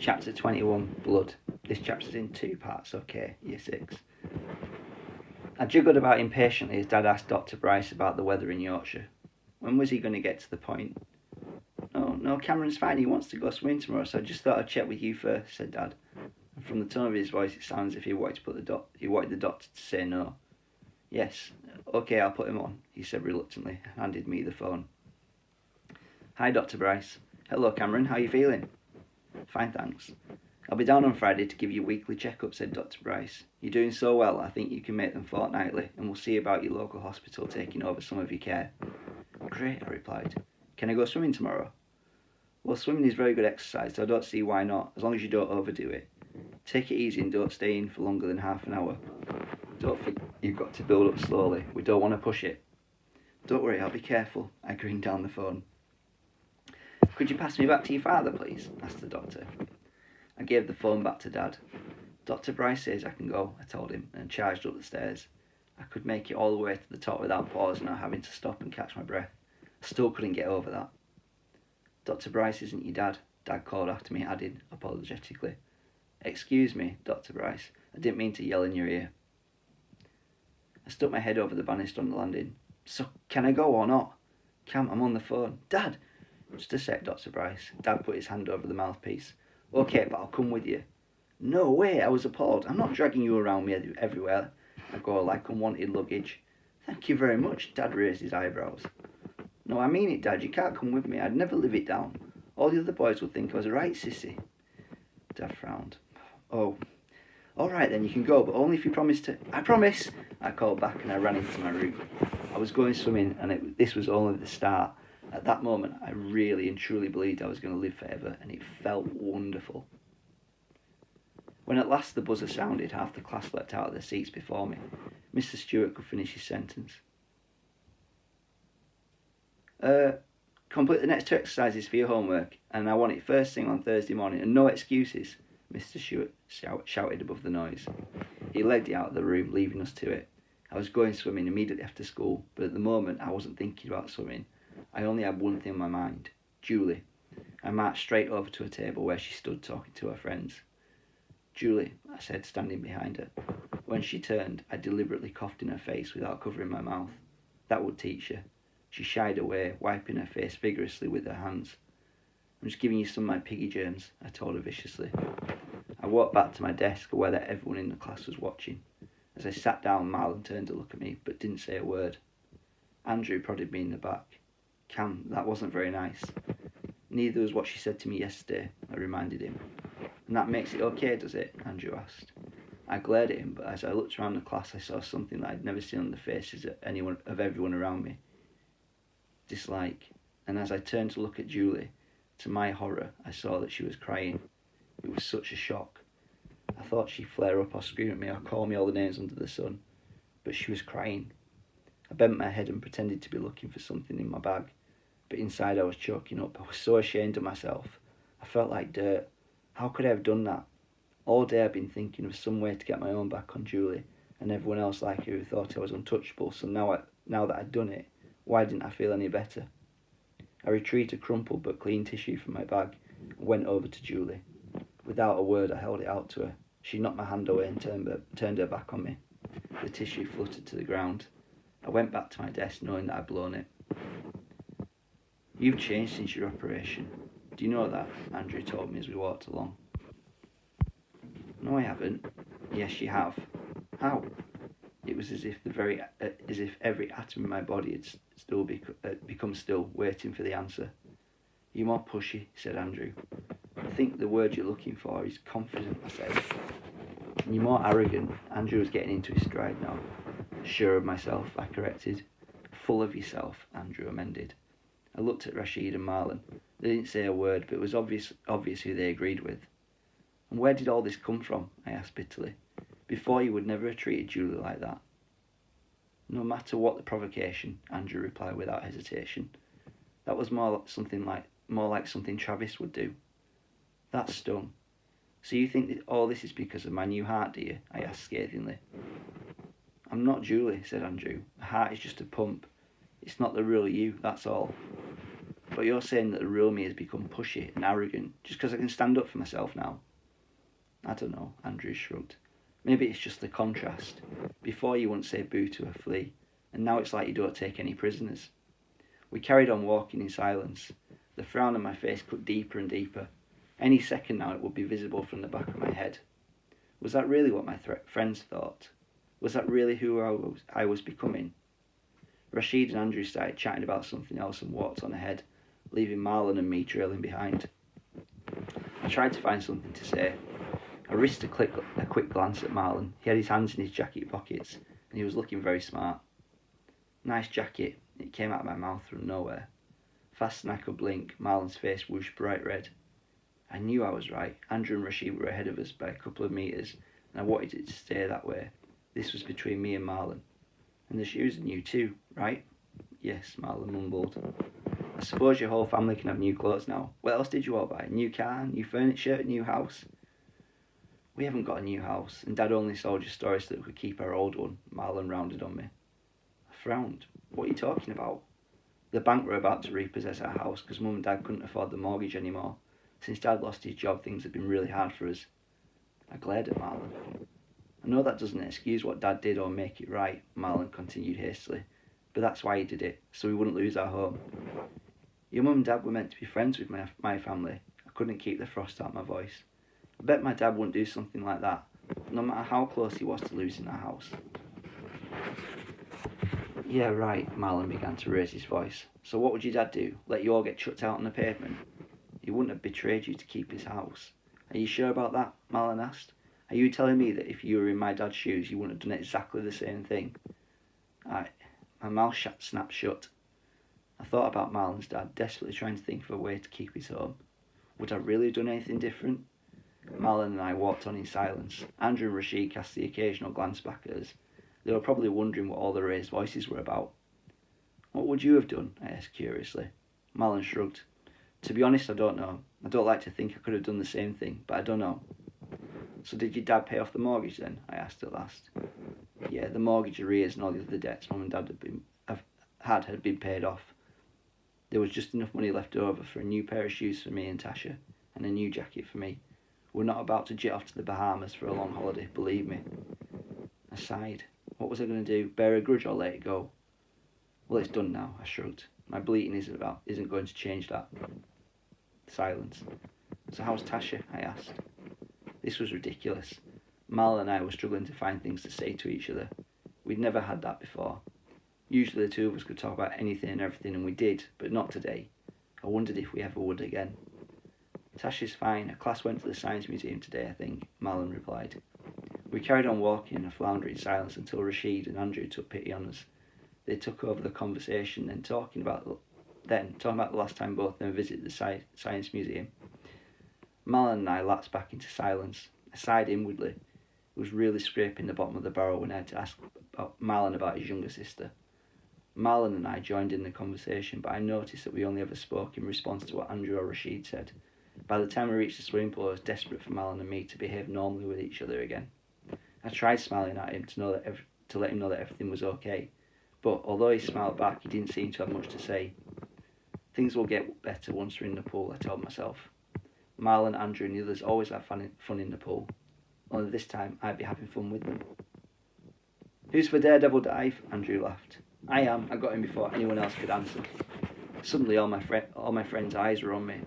Chapter 21, Blood. This chapter's in 2 parts, okay, year 6. I juggled about impatiently as Dad asked Dr. Bryce about the weather in Yorkshire. When was he going to get to the point? No, Cameron's fine, he wants to go swimming tomorrow, so I just thought I'd check with you first, said Dad. And from the tone of his voice, it sounds as if he wanted the doctor to say no. Yes, okay, I'll put him on, he said reluctantly, and handed me the phone. Hi, Dr. Bryce. Hello, Cameron, how are you feeling? Fine, thanks. I'll be down on Friday to give you a weekly check-up, said Dr. Bryce. You're doing so well, I think you can make them fortnightly, and we'll see about your local hospital taking over some of your care. Great, I replied. Can I go swimming tomorrow? Well, swimming is very good exercise, so I don't see why not, as long as you don't overdo it. Take it easy and don't stay in for longer than half an hour. Don't forget you've got to build up slowly. We don't want to push it. Don't worry, I'll be careful, I grinned down the phone. Could you pass me back to your father, please? Asked the doctor. I gave the phone back to Dad. Dr. Bryce says I can go, I told him, and charged up the stairs. I could make it all the way to the top without pausing or having to stop and catch my breath. I still couldn't get over that. Dr. Bryce isn't your dad, Dad called after me, adding, apologetically. Excuse me, Dr. Bryce, I didn't mean to yell in your ear. I stuck my head over the banister on the landing. So, can I go or not? Cam, I'm on the phone. Dad! Just a sec, Dr. Bryce. Dad put his hand over the mouthpiece. Okay, but I'll come with you. No way, I was appalled. I'm not dragging you around me everywhere. I go like unwanted luggage. Thank you very much, Dad raised his eyebrows. No, I mean it, Dad, you can't come with me. I'd never live it down. All the other boys would think I was a right sissy. Dad frowned. Oh, all right then, you can go, but only if you promise to... I promise, I called back and I ran into my room. I was going swimming and this was only the start. At that moment, I really and truly believed I was going to live forever, and it felt wonderful. When at last the buzzer sounded, half the class leapt out of their seats before me. Mr. Stewart could finish his sentence. Complete the next 2 exercises for your homework, and I want it first thing on Thursday morning, and no excuses, Mr. Stewart shouted above the noise. He led me out of the room, leaving us to it. I was going swimming immediately after school, but at the moment I wasn't thinking about swimming. I only had one thing in my mind, Julie. I marched straight over to a table where she stood talking to her friends. Julie, I said, standing behind her. When she turned, I deliberately coughed in her face without covering my mouth. That would teach her. She shied away, wiping her face vigorously with her hands. I'm just giving you some of my piggy germs, I told her viciously. I walked back to my desk, aware that everyone in the class was watching. As I sat down, Marlon turned to look at me, but didn't say a word. Andrew prodded me in the back. Cam, that wasn't very nice. Neither was what she said to me yesterday, I reminded him. And that makes it okay, does it? Andrew asked. I glared at him, but as I looked around the class, I saw something that I'd never seen on the faces of everyone around me. Dislike. And as I turned to look at Julie, to my horror, I saw that she was crying. It was such a shock. I thought she'd flare up or scream at me or call me all the names under the sun, but she was crying. I bent my head and pretended to be looking for something in my bag, but inside I was choking up. I was so ashamed of myself. I felt like dirt. How could I have done that? All day I'd been thinking of some way to get my own back on Julie and everyone else like her who thought I was untouchable, so now that I'd done it, why didn't I feel any better? I retrieved a crumpled but clean tissue from my bag and went over to Julie. Without a word, I held it out to her. She knocked my hand away and turned her back on me. The tissue fluttered to the ground. I went back to my desk knowing that I'd blown it. You've changed since your operation. Do you know that? Andrew told me as we walked along. No, I haven't. Yes, you have. How? It was as if every atom in my body had still become still, waiting for the answer. You're more pushy, said Andrew. I think the word you're looking for is confident, I said. And you're more arrogant. Andrew was getting into his stride now. Sure of myself, I corrected. Full of yourself, Andrew amended. I looked at Rashid and Marlon. They didn't say a word, but it was obvious who they agreed with. And where did all this come from? I asked bitterly. Before you would never have treated Julie like that. No matter what the provocation, Andrew replied without hesitation. That was more like something Travis would do. That stung. So you think that all this is because of my new heart, do you? I asked scathingly. I'm not Julie, said Andrew. A heart is just a pump. It's not the real you, that's all. But you're saying that the real me has become pushy and arrogant just because I can stand up for myself now? I don't know, Andrew shrugged. Maybe it's just the contrast. Before you wouldn't say boo to a flea, and now it's like you don't take any prisoners. We carried on walking in silence. The frown on my face cut deeper and deeper. Any second now it would be visible from the back of my head. Was that really what my friends thought? Was that really who I was becoming? Rashid and Andrew started chatting about something else and walked on ahead, leaving Marlon and me trailing behind. I tried to find something to say. I risked a quick glance at Marlon. He had his hands in his jacket pockets, and he was looking very smart. Nice jacket. It came out of my mouth from nowhere. Faster than I could blink, Marlon's face whooshed bright red. I knew I was right. Andrew and Rashid were ahead of us by a couple of metres, and I wanted it to stay that way. This was between me and Marlon. And the shoes are new too, right? Yes, Marlon mumbled. I suppose your whole family can have new clothes now. What else did you all buy? New car, new furniture, new house? We haven't got a new house, and Dad only sold your storage so that we could keep our old one, Marlon rounded on me. I frowned. What are you talking about? The bank were about to repossess our house because Mum and Dad couldn't afford the mortgage anymore. Since Dad lost his job, things had been really hard for us. I glared at Marlon. I know that doesn't excuse what Dad did or make it right, Marlon continued hastily, but that's why he did it, so we wouldn't lose our home. Your Mum and Dad were meant to be friends with my family. I couldn't keep the frost out of my voice. I bet my dad wouldn't do something like that, no matter how close he was to losing our house. Yeah, right, Marlon began to raise his voice. So what would your dad do? Let you all get chucked out on the pavement? He wouldn't have betrayed you to keep his house. Are you sure about that? Marlon asked. Are you telling me that if you were in my dad's shoes, you wouldn't have done exactly the same thing? My mouth snapped shut. I thought about Marlon's dad, desperately trying to think of a way to keep his home. Would I really have done anything different? Marlon and I walked on in silence. Andrew and Rashid cast the occasional glance back at us. They were probably wondering what all the raised voices were about. What would you have done? I asked curiously. Marlon shrugged. To be honest, I don't know. I don't like to think I could have done the same thing, but I don't know. So did your dad pay off the mortgage then? I asked at last. Yeah, the mortgage arrears and all the other debts Mum and Dad had been paid off. There was just enough money left over for a new pair of shoes for me and Tasha, and a new jacket for me. We're not about to jet off to the Bahamas for a long holiday, believe me. I sighed. What was I going to do? Bear a grudge or let it go? Well, it's done now, I shrugged. My bleating isn't going to change that. Silence. So how's Tasha? I asked. This was ridiculous. Marlon and I were struggling to find things to say to each other. We'd never had that before. Usually the two of us could talk about anything and everything, and we did, but not today. I wondered if we ever would again. Tasha's fine. Her class went to the Science Museum today, I think, Marlon replied. We carried on walking in a floundering silence until Rashid and Andrew took pity on us. They took over the conversation, then talking about the last time both of them visited the Science Museum. Marlon and I lapsed back into silence. I sighed inwardly. It was really scraping the bottom of the barrel when I had to ask Marlon about his younger sister. Marlon and I joined in the conversation, but I noticed that we only ever spoke in response to what Andrew or Rashid said. By the time we reached the swimming pool, I was desperate for Marlon and me to behave normally with each other again. I tried smiling at him to let him know that everything was okay, but although he smiled back, he didn't seem to have much to say. Things will get better once we're in the pool, I told myself. Marlon, Andrew and the others always have fun in the pool. Only this time, I'd be having fun with them. Who's for Daredevil Dive? Andrew laughed. I am. I got him before anyone else could answer. Suddenly, all my friends' eyes were on me.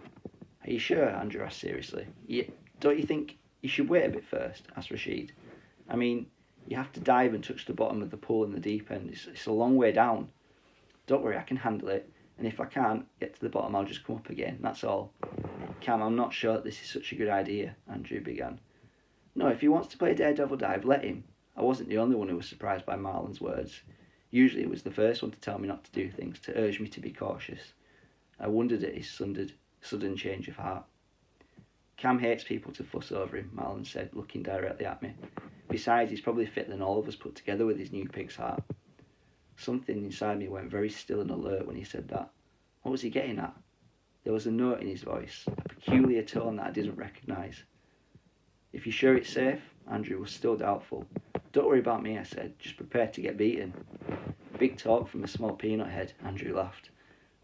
Are you sure? Andrew asked seriously. Yeah. Don't you think you should wait a bit first? Asked Rashid. I mean, you have to dive and touch the bottom of the pool in the deep end. It's a long way down. Don't worry, I can handle it. And if I can't get to the bottom, I'll just come up again. That's all. Cam, I'm not sure that this is such a good idea, Andrew began. No, if he wants to play Daredevil Dive, let him. I wasn't the only one who was surprised by Marlon's words. Usually it was the first one to tell me not to do things, to urge me to be cautious. I wondered at his sudden change of heart. Cam hates people to fuss over him, Marlon said, looking directly at me. Besides, he's probably fitter than all of us put together with his new pig's heart. Something inside me went very still and alert when he said that. What was he getting at? There was a note in his voice, a peculiar tone that I didn't recognise. If you're sure it's safe? Andrew was still doubtful. Don't worry about me, I said. Just prepare to get beaten. Big talk from a small peanut head, Andrew laughed.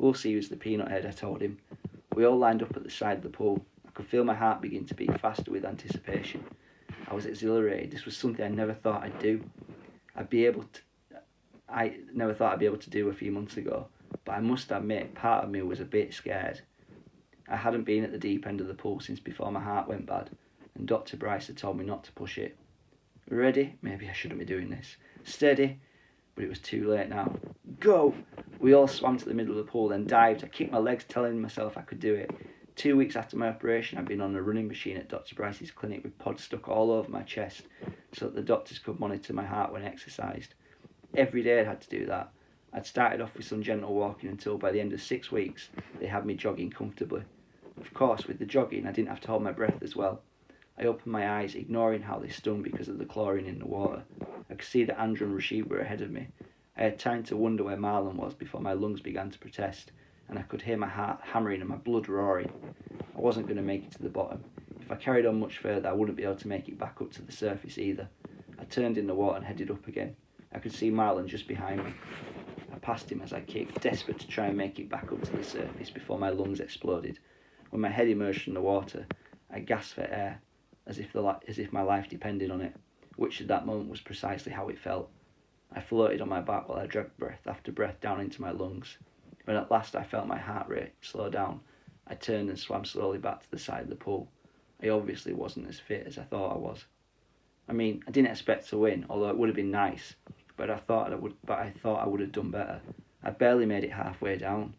We'll see who's the peanut head, I told him. We all lined up at the side of the pool. I could feel my heart begin to beat faster with anticipation. I was exhilarated. This was something I never thought I'd do. I never thought I'd be able to do a few months ago, but I must admit, part of me was a bit scared. I hadn't been at the deep end of the pool since before my heart went bad, and Dr. Bryce had told me not to push it. Ready? Maybe I shouldn't be doing this. Steady? But it was too late now. Go! We all swam to the middle of the pool, then dived. I kicked my legs, telling myself I could do it. 2 weeks after my operation, I'd been on a running machine at Dr. Bryce's clinic with pods stuck all over my chest so that the doctors could monitor my heart when I exercised. Every day I'd had to do that. I'd started off with some gentle walking until by the end of 6 weeks, they had me jogging comfortably. Of course, with the jogging, I didn't have to hold my breath as well. I opened my eyes, ignoring how they stung because of the chlorine in the water. I could see that Andrew and Rashid were ahead of me. I had time to wonder where Marlon was before my lungs began to protest, and I could hear my heart hammering and my blood roaring. I wasn't going to make it to the bottom. If I carried on much further, I wouldn't be able to make it back up to the surface either. I turned in the water and headed up again. I could see Marlon just behind me. I passed him as I kicked, desperate to try and make it back up to the surface before my lungs exploded. When my head emerged from the water, I gasped for air, as if my life depended on it, which at that moment was precisely how it felt. I floated on my back while I dragged breath after breath down into my lungs. When at last I felt my heart rate slow down, I turned and swam slowly back to the side of the pool. I obviously wasn't as fit as I thought I was. I mean, I didn't expect to win, although it would have been nice, but I thought I would have done better. I barely made it halfway down.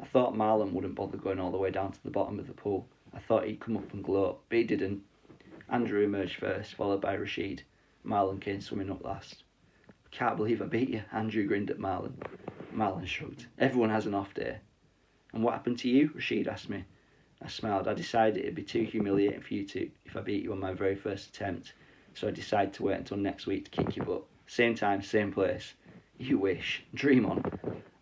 I thought Marlon wouldn't bother going all the way down to the bottom of the pool. I thought he'd come up and gloat, but he didn't. Andrew emerged first, followed by Rashid. Marlon came swimming up last. I can't believe I beat you, Andrew grinned at Marlon. Marlon shrugged. Everyone has an off day. And what happened to you? Rashid asked me. I smiled. I decided it'd be too humiliating for you if I beat you on my very first attempt, so I decided to wait until next week to kick your butt. Same time, same place. You wish. Dream on.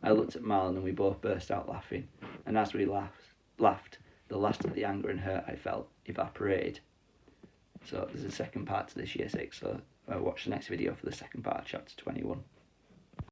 I looked at Marlon and we both burst out laughing. And as we laughed, the last of the anger and hurt I felt evaporated. So there's a second part to this year 6, so watch the next video for the second part of chapter 21.